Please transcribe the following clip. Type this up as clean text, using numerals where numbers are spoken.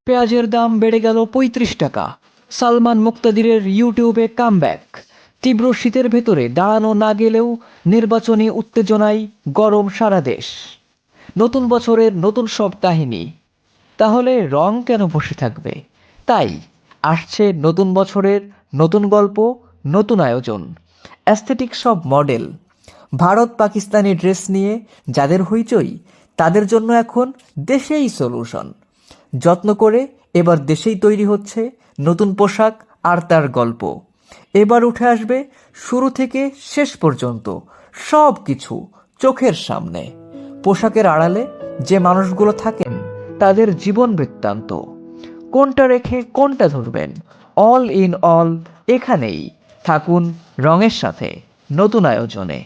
পেঁয়াজের দাম বেড়ে গেল ৩৫ টাকা। সালমান মুক্তাদিরের ইউটিউবে কামব্যাক। তীব্র শীতের ভেতরে দাঁড়ানো না গেলেও নির্বাচনী উত্তেজনায় গরম সারা দেশ। নতুন বছরের নতুন সব কাহিনী। তাহলে রং কেন বসে থাকবে? তাই আসছে নতুন বছরের নতুন গল্প, নতুন আয়োজন, অ্যাস্থেটিক সব মডেল। ভারত পাকিস্তানি ড্রেস নিয়ে যাদের হইচই, তাদের জন্য এখন দেশেই সলিউশন। যত্ন করে এবার দেশেই তৈরি হচ্ছে নতুন পোশাক আর তার গল্প। এবার উঠে আসবে শুরু থেকে শেষ পর্যন্ত সব কিছু চোখের সামনে। পোশাকের আড়ালে যে মানুষগুলো থাকেন, তাদের জীবন বৃত্তান্ত। কোনটা রেখে কোনটা ধরবেন, অল ইন অল এখানেই। থাকুন রঙের সাথে নতুন আয়োজনে।